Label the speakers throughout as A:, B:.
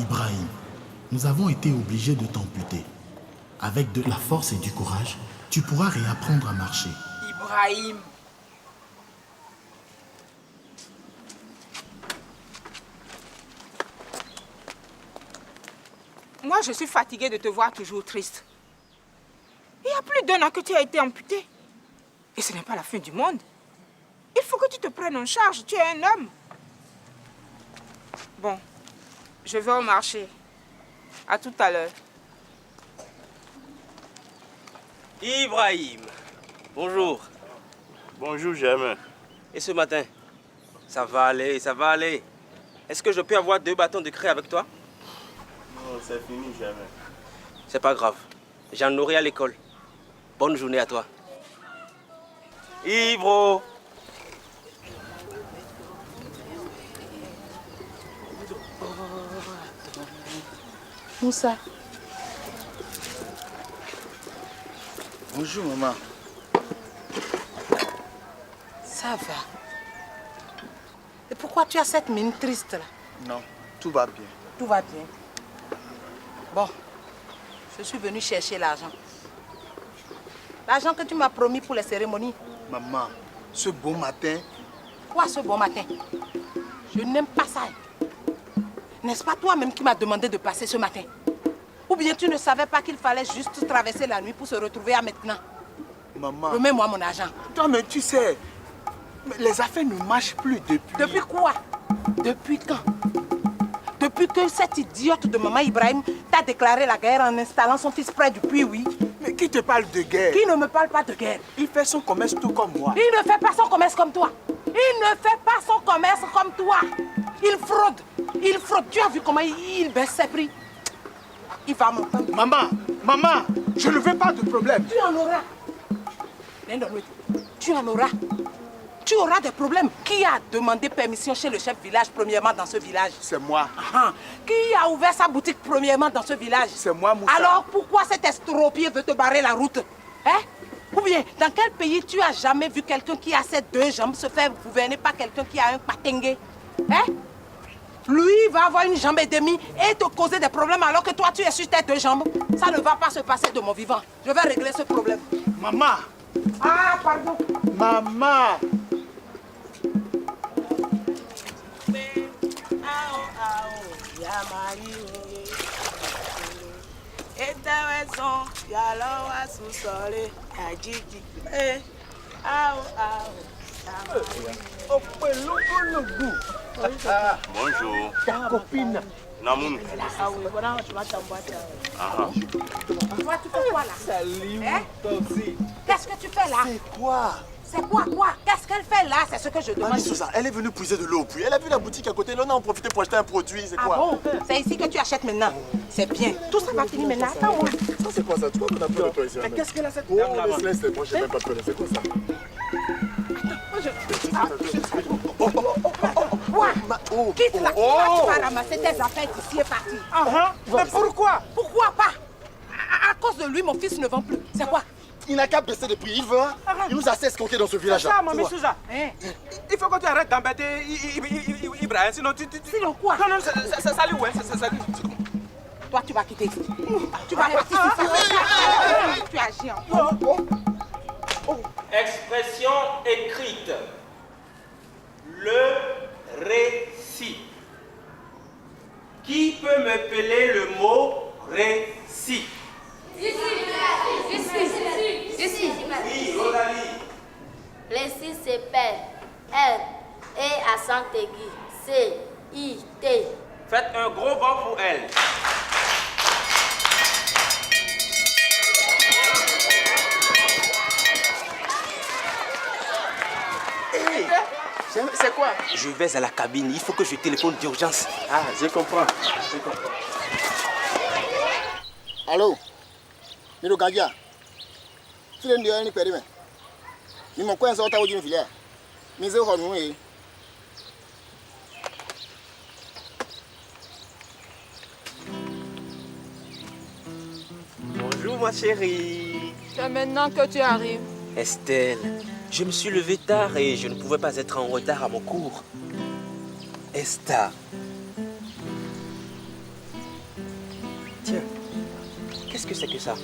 A: Ibrahim, nous avons été obligés de t'amputer. Avec de la force et du courage, tu pourras réapprendre à marcher.
B: Ibrahim. Moi, je suis fatiguée de te voir toujours triste. Il y a plus d'1 an que tu as été amputé. Et ce n'est pas la fin du monde. Il faut que tu te prennes en charge. Tu es un homme. Bon, je vais au marché. À tout à l'heure.
C: Ibrahim, bonjour.
D: Bonjour, Germain.
C: Et ce matin? Ça va aller, ça va aller. Est-ce que je peux avoir 2 bâtons de craie avec toi?
D: Non, c'est fini, Germain.
C: C'est pas grave. J'en aurai à l'école. Bonne journée à toi. Ibro!
E: Moussa.
F: Bonjour, maman.
E: Ça va. Et pourquoi tu as cette mine triste là?
F: Non, tout va bien.
E: Tout va bien. Bon, je suis venue chercher l'argent. L'argent que tu m'as promis pour les cérémonies.
F: Maman, ce beau matin...
E: Quoi ce bon matin? Je n'aime pas ça. N'est-ce pas toi-même qui m'as demandé de passer ce matin? Ou bien tu ne savais pas qu'il fallait juste traverser la nuit pour se retrouver à maintenant?
F: Maman...
E: Remets-moi mon argent.
F: Toi, mais tu sais, les affaires ne marchent plus depuis...
E: Depuis quoi? Depuis quand? Depuis que cette idiote de maman Ibrahim t'a déclaré la guerre en installant son fils près du puits, oui.
F: Mais qui te parle de guerre?
E: Qui ne me parle pas de guerre?
F: Il fait son commerce tout comme moi.
E: Il ne fait pas son commerce comme toi. Il ne fait pas son commerce comme toi. Il fraude. Il fraude. Tu as vu comment il baisse ses prix? Il va m'entendre.
F: Maman, je ne veux pas de problème.
E: Tu en auras. Tu en auras. Tu auras des problèmes. Qui a demandé permission chez le chef village premièrement dans ce village?
F: C'est moi.
E: Qui a ouvert sa boutique premièrement dans ce village?
F: C'est moi, Moussa.
E: Alors pourquoi cet estropié veut te barrer la route? Hein? Ou bien, dans quel pays tu as jamais vu quelqu'un qui a ses 2 jambes se faire gouverner par quelqu'un qui a un patengue? Hein? Lui va avoir une jambe et demie et te causer des problèmes alors que toi tu es sur tes 2 jambes. Ça ne va pas se passer de mon vivant. Je vais régler ce problème.
F: Maman.
E: Ah, pardon.
F: Maman.
D: Bonjour.
F: Ta copine.
D: Namoun.
E: Toi, tu fais quoi là?
F: Salut,
E: Hein?
F: toi aussi.
E: Qu'est-ce que tu fais là?
F: C'est quoi?
E: C'est quoi? Qu'est-ce qu'elle fait là? C'est ce que je demande.
G: Mamie Sousa, elle est venue puiser de l'eau au puits. Elle a vu la boutique à côté. Là, on a en profité pour acheter un produit. C'est
E: Ah
G: quoi?
E: bon? C'est ici que tu achètes maintenant. C'est bien. Tout ça va finir maintenant. Attends-moi.
G: Ça, c'est quoi ça? Tu vois qu'on a peur de toi ici.
E: Mais qu'est-ce qu'elle a cette
G: Oh, laisse-les, moi, j'ai même pas peur. C'est quoi ça?
E: Quoi?
G: Oh,
E: Quitte la tu vas ramasser tes affaires ici et partir.
F: Mais pourquoi?
E: Pourquoi pas? À cause de lui, mon fils ne vend plus. C'est quoi?
G: Il n'a qu'à baisser les prix. Il veut, hein? Il nous a assez escroqué dans ce village-là.
C: Ça, Mamie Sousa.
E: Hein?
C: Il faut que tu arrêtes d'embêter Ibrahim, sinon tu...
E: Sinon quoi?
C: Non, ça salut, ouais, ça salut.
E: Toi, tu vas quitter ici. Tu vas partir ici. Tu agis encore.
C: Expression écrite. Le récit. Qui peut me peler le mot récit?
H: Ici.
C: Oui, Rosalie.
H: Récit s'épelle R et accent aigu C I T.
C: Faites un gros bond pour elle.
G: Hey, c'est quoi?
C: Je vais à la cabine, il faut que je téléphone d'urgence.
G: Ah, je comprends. Allô? Miro Gagia. Tu l'as dit à un périmé. Il m'a coincé au taou d'une filière. Mais c'est au nous.
C: Bonjour ma chérie.
B: C'est maintenant que tu arrives.
C: Estelle, je me suis levé tard et je ne pouvais pas être en retard à mon cours. Esther. Tiens, qu'est-ce que c'est que ça?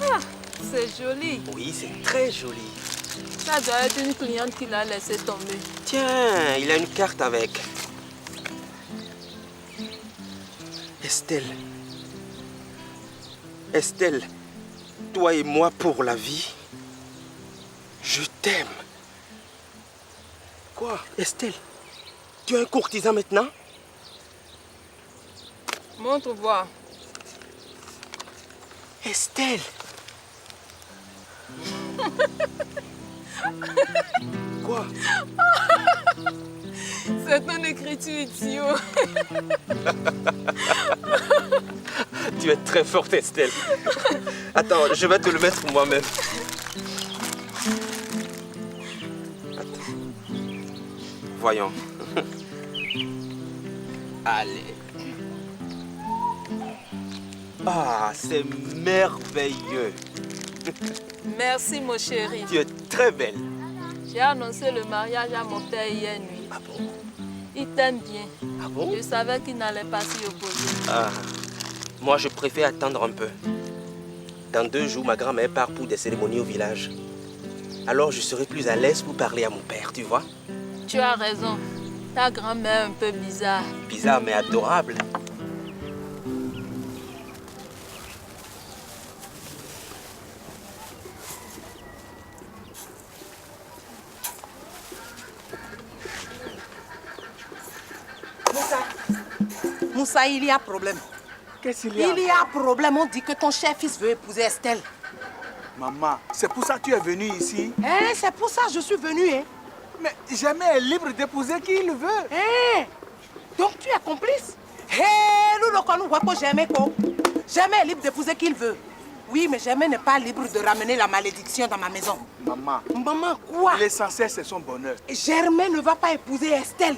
I: Ah, c'est joli.
C: Oui, c'est très joli.
I: Ça doit être une cliente qui l'a laissé tomber.
C: Tiens, il a une carte avec. Estelle. Estelle, toi et moi pour la vie. Je t'aime. Quoi, Estelle? Tu es un courtisan maintenant?
I: Montre voir.
C: Estelle. Quoi?
I: C'est ton écriture idiot.
C: Tu es très forte, Estelle. Attends, je vais te le mettre moi-même. Attends. Voyons. Allez. Ah, c'est merveilleux.
I: Merci, mon chéri.
C: Tu es très belle.
I: J'ai annoncé le mariage à mon père hier nuit.
C: Ah bon?
I: Il t'aime bien.
C: Ah bon?
I: Je savais qu'il n'allait pas s'y opposer.
C: Ah, moi je préfère attendre un peu. Dans 2 jours, ma grand-mère part pour des cérémonies au village. Alors je serai plus à l'aise pour parler à mon père, tu vois?
I: Tu as raison. Ta grand-mère est un peu bizarre.
C: Bizarre mais adorable.
E: Moussa, il y a problème.
F: Qu'est-ce qu'il y a?
E: Il y a problème. On dit que ton cher-fils veut épouser Estelle.
F: Maman, c'est pour ça que tu es venue ici.
E: Eh, c'est pour ça que je suis venue. Hein.
F: Mais jamais est libre d'épouser qui il veut.
E: Eh, donc tu es complice? Eh, nous ne connaissons jamais quoi. Jamais est libre d'épouser qui il veut. Oui, mais jamais n'est pas libre de ramener la malédiction dans ma maison.
F: Maman.
E: Maman, quoi?
F: L'essentiel, c'est son bonheur.
E: Germain ne va pas épouser Estelle.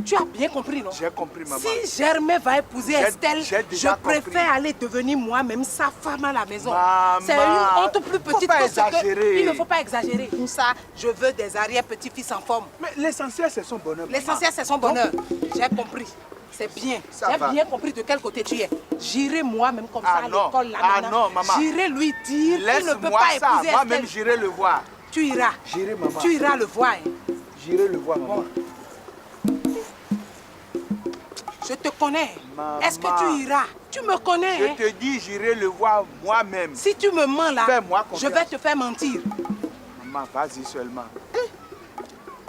E: Tu as bien compris, non?
F: J'ai compris, maman.
E: Si Germain va épouser Estelle,
F: j'ai
E: je
F: déjà
E: préfère
F: compris.
E: aller devenir moi-même sa femme à la maison.
F: Maman,
E: c'est une honte plus
F: faut
E: petite
F: pas
E: que ce que...
F: exagérer.
E: Il ne faut pas exagérer. Pour ça, je veux des arrière-petits-fils en forme.
F: Mais l'essentiel, c'est son bonheur.
E: L'essentiel, c'est son bonheur. J'ai compris. C'est bien.
F: Ça va.
E: J'ai bien compris de quel côté tu es. J'irai moi-même comme ça à
F: non.
E: l'école. Là,
F: Ah
E: maintenant.
F: non, maman.
E: J'irai lui dire qu'il ne peut
F: Laisse-moi
E: pas
F: ça.
E: épouser
F: Moi-même,
E: Estelle.
F: j'irai le voir.
E: Tu iras.
F: J'irai, maman.
E: Tu iras le voir. Hein.
F: J'irai le voir, maman.
E: Je te connais.
F: Maman.
E: Est-ce que tu iras? Tu me connais.
F: Je
E: Hein?
F: te dis, j'irai le voir moi-même.
E: Si tu me mens là,
F: Fais-moi
E: je
F: confiance.
E: vais te faire mentir.
F: Maman, vas-y seulement.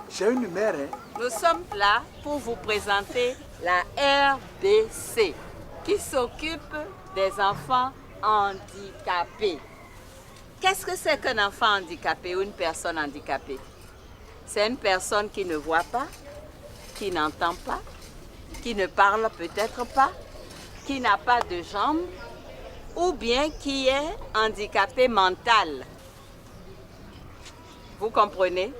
F: J'ai une mère, hein.
J: Nous sommes là pour vous présenter la RBC qui s'occupe des enfants handicapés. Qu'est-ce que c'est qu'un enfant handicapé ou une personne handicapée? C'est une personne qui ne voit pas, qui n'entend pas, qui ne parle peut-être pas, qui n'a pas de jambes ou bien qui est handicapé mental. Vous comprenez?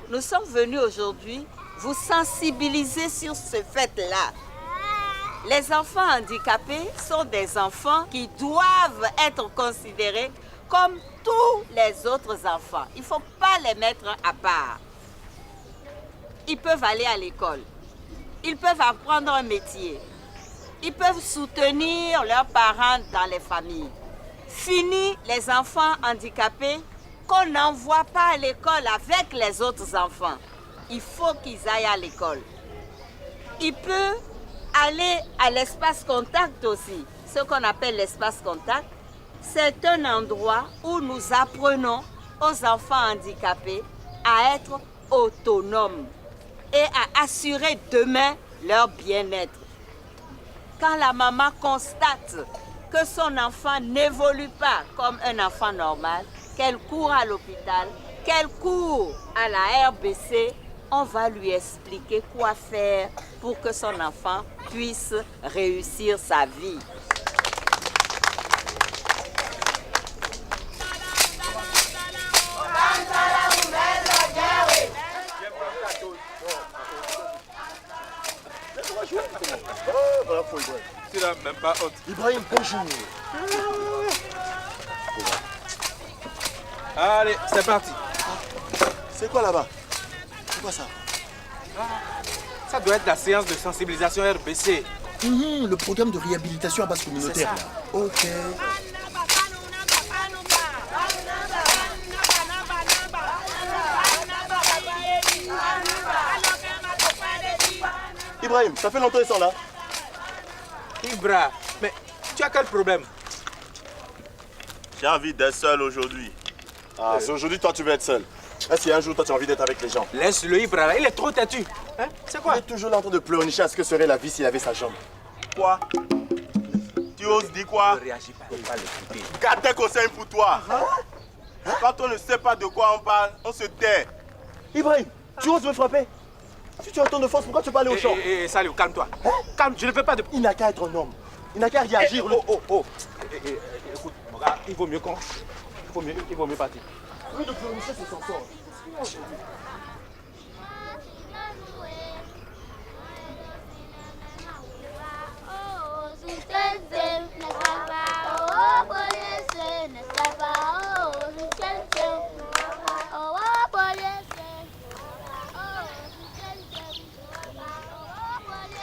J: Nous sommes venus aujourd'hui vous sensibiliser sur ce fait-là. Les enfants handicapés sont des enfants qui doivent être considérés comme tous les autres enfants. Il ne faut pas les mettre à part. Ils peuvent aller à l'école. Ils peuvent apprendre un métier. Ils peuvent soutenir leurs parents dans les familles. Fini les enfants handicapés qu'on n'envoie pas à l'école avec les autres enfants. Il faut qu'ils aillent à l'école. Ils peuvent aller à l'espace contact aussi. Ce qu'on appelle l'espace contact, c'est un endroit où nous apprenons aux enfants handicapés à être autonomes et à assurer demain leur bien-être. Quand la maman constate que son enfant n'évolue pas comme un enfant normal, qu'elle court à l'hôpital, qu'elle court à la RBC, on va lui expliquer quoi faire pour que son enfant puisse réussir sa vie.
C: Tu n'as même pas honte.
G: Ibrahim, bonjour.
C: Allez, c'est parti.
G: C'est quoi là-bas? C'est quoi ça?
C: Ça doit être la séance de sensibilisation RBC.
G: Le programme de réhabilitation à base communautaire. Là. Ok.
D: Ibrahim, ça fait longtemps qu'ils sont là.
C: Ibra, mais tu as quel problème?
D: J'ai envie d'être seul aujourd'hui.
K: Ah, c'est aujourd'hui toi tu veux être seul. Est-ce qu'il y a un jour toi tu as envie d'être avec les gens?
C: Laisse-le Ibra là, il est trop têtu. Hein? C'est quoi?
K: Il est toujours là en train de pleurnicher à ce que serait la vie s'il avait sa jambe.
D: Quoi? Tu oses dire quoi?
C: Ne réagis pas, il va l'écouter.
D: Garde tes conseils pour toi. Quand on ne sait pas de quoi on parle, on se tait.
K: Ibrahim, tu oses me frapper? Si tu as autant de force, pourquoi tu vas aller au champ?
C: Salut, calme-toi. Calme, je ne veux pas de...
K: Il n'a qu'à être un homme. Il n'a qu'à réagir.
C: Écoute, regarde, il vaut mieux qu'on... Il vaut mieux partir.
K: Oui, de pleurnicher, c'est son sort.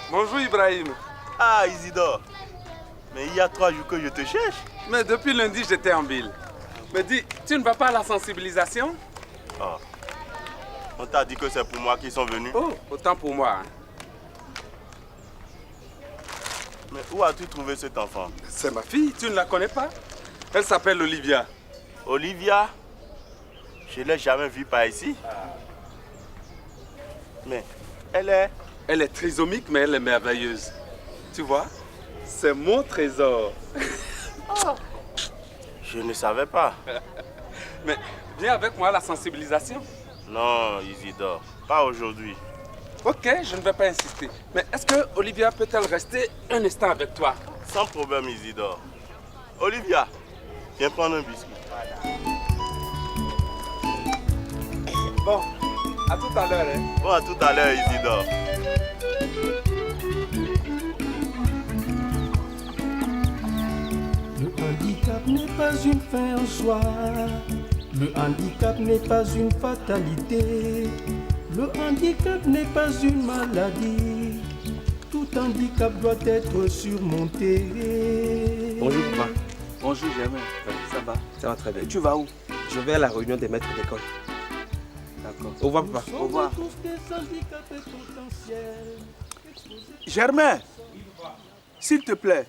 L: Bonjour Ibrahim.
D: Ah Isidore, mais il y a 3 jours que je te cherche.
L: Mais depuis lundi j'étais en ville. Mais dis, tu ne vas pas à la sensibilisation?
D: Oh. On t'a dit que c'est pour moi qu'ils sont venus.
L: Oh, autant pour moi.
D: Mais où as-tu trouvé cet enfant?
L: C'est ma fille, tu ne la connais pas? Elle s'appelle Olivia.
D: Olivia? Je ne l'ai jamais vue par ici. Mais elle est...
L: Elle est trisomique, mais elle est merveilleuse. Tu vois? C'est mon trésor.
D: Je ne savais pas.
L: Mais viens avec moi à la sensibilisation.
D: Non, Isidore, pas aujourd'hui.
L: Ok, je ne vais pas insister. Mais est-ce que Olivia peut-elle rester un instant avec toi?
D: Sans problème, Isidore. Olivia, viens prendre un biscuit.
L: Bon, à tout à l'heure. Hein?
D: Bon, à tout à l'heure, Isidore.
M: Le handicap n'est pas une fin en soi. Le handicap n'est pas une fatalité. Le handicap n'est pas une maladie. Tout handicap doit être surmonté.
C: Bonjour, papa.
L: Bonjour, Germain. Ça va?
C: Ça va très bien.
L: Et tu vas où?
C: Je vais à la réunion des maîtres d'école.
L: D'accord.
C: Au revoir, papa.
L: Au revoir. Germain, s'il te plaît.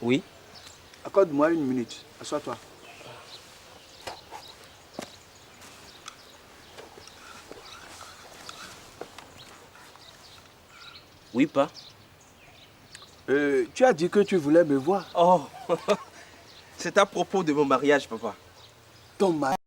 C: Oui?
F: Accorde-moi 1 minute. Assois-toi.
C: Oui, pas.
F: Tu as dit que tu voulais me voir.
C: Oh, c'est à propos de mon mariage, papa.
F: Ton mariage?